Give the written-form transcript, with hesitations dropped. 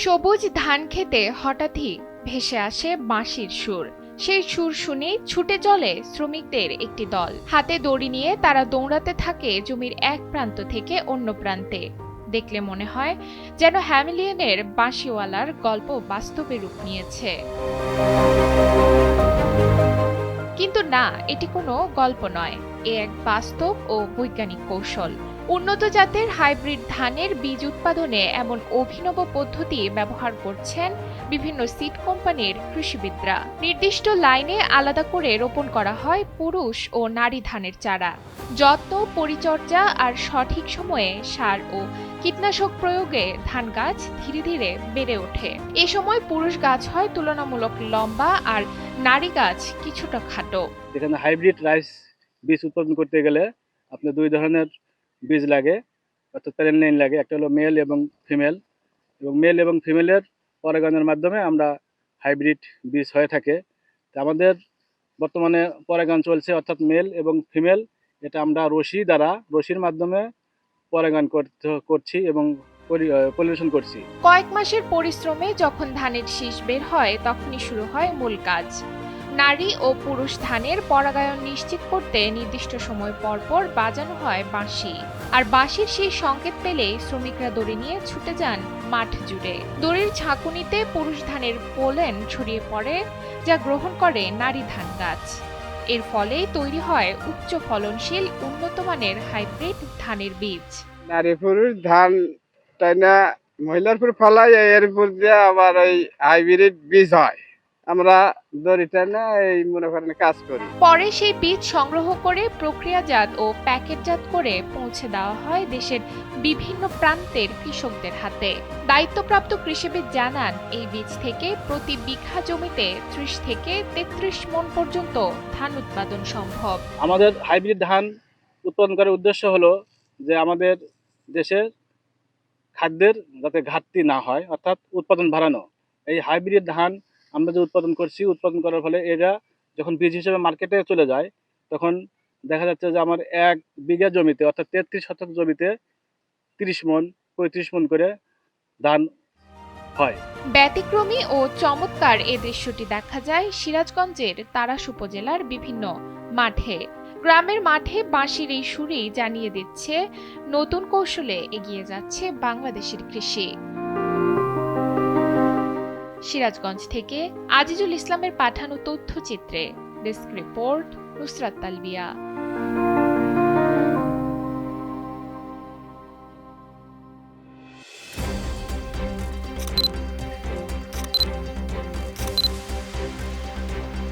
সবুজ ধান খেতে হঠাৎই ভেসে আসে বাঁশির সুর। সেই সুর শুনেই ছুটে চলে শ্রমিকদের একটি দল। হাতে দড়ি নিয়ে তারা দৌড়াতে থাকে জমির এক প্রান্ত থেকে অন্য প্রান্তে। দেখলে মনে হয় যেন হ্যামিলিয়নের বাঁশিওয়ালার গল্প বাস্তবে রূপ নিয়েছে। কিন্তু না, এটি কোনো গল্প নয়, এ এক বাস্তব ও বৈজ্ঞানিক কৌশল। উন্নত জাতের হাইব্রিড ধানের বীজ উৎপাদনে এমন অভিনব পদ্ধতি ব্যবহার করছেন বিভিন্ন সিড কোম্পানির কৃষিবিদরা। নির্দিষ্ট লাইনে আলাদা করে রোপণ করা হয় পুরুষ ও নারী ধানের চারা। যত্ন, পরিচর্যা আর সঠিক সময়ে সার ও কীটনাশক প্রয়োগে ধান গাছ ধীরে ধীরে বেড়ে ওঠে। এ সময় পুরুষ গাছ হয় তুলনামূলক লম্বা আর নারী গাছ কিছুটা খাটো। এখানে হাইব্রিড রাইস বীজ উৎপাদন করতে গেলে আপনার দুই ধরনের বীজ লাগে, অর্থাৎ প্যারেন্ট লাইন লাগে। একটা হলো মেল এবং ফিমেল, এবং মেল এবং ফিমেলের পরাগায়নের মাধ্যমে আমরা হাইব্রিড বীজ হয়ে থাকে। তো আমাদের বর্তমানে পরাগায়ন চলছে, অর্থাৎ মেল এবং ফিমেল, এটা আমরা রশির মাধ্যমে পরাগায়ন করছি এবং পরিবেশন করছি। কয়েক মাসের পরিশ্রমে যখন ধানের শীষ বের হয় তখনই শুরু হয় মূল কাজ। নারী ও পুরুষ ধানের পরাগায়ন নিশ্চিত করতে নির্দিষ্ট সময় পর পর বাজানো হয় বাঁশি। আর বাঁশির সেই সংকেত পেলেই শ্রমিকরা দড়ি নিয়ে ছুটে যান মাঠ জুড়ে। দড়ির ঝাঁকুনিতে পুরুষ ধানের পোলেন ছড়িয়ে পড়ে, যা গ্রহণ করে নারী ধান গাছ। এর ফলেই তৈরি হয় উচ্চ ফলনশীল উন্নত মানের হাইব্রিড ধানের বীজ। নারী পুরুষ ধান টাইনা মহিলার উপর ফলাই, এর উপর দিয়ে আবার এই হাইব্রিড বীজ হয়। আমরা দড়ি টাইনা এই মনে করেন কাজ করি। পরে সেই বীজ সংগ্রহ করে প্রক্রিয়াজাত ও প্যাকেটজাত করে পৌঁছে দেওয়া হয় দেশের বিভিন্ন প্রান্তের কৃষকদের হাতে। দায়িত্বপ্রাপ্ত কৃষিবিদ জানান, এই বীজ থেকে প্রতি বিঘা জমিতে ৩০ থেকে ৩৩ মণ পর্যন্ত ধান উৎপাদন সম্ভব। আমাদের হাইব্রিড ধান উৎপাদন করার উদ্দেশ্য হলো যে আমাদের দেশের খাদ্যের যাতে ঘাটতি না হয়, অর্থাৎ উৎপাদন বাড়ানো। এই হাইব্রিড ধান আমরা যে উৎপাদন করছি, উৎপাদন করার ফলে এরা যখন বীজ হিসেবে মার্কেটে চলে যায়, তখন দেখা যাচ্ছে যে আমার ১ বিঘা জমিতে, অর্থাৎ ৩৩ শতক জমিতে ৩০ মণ ৩৫ মণ করে ধান হয়। ব্যতিক্রমী ও চমৎকার এ দৃশ্যটি দেখা যায় সিরাজগঞ্জের তাড়াশ উপজেলার বিভিন্ন মাঠে। গ্রামের মাঠে বাঁশির এই সুরেই জানিয়ে দিচ্ছে নতুন কৌশলে এগিয়ে যাচ্ছে বাংলাদেশের কৃষি। সিরাজগঞ্জ থেকে আজিজুল ইসলামের পাঠানো তথ্যচিত্রে ডেস্ক রিপোর্ট, নুসরাত তালবিয়া।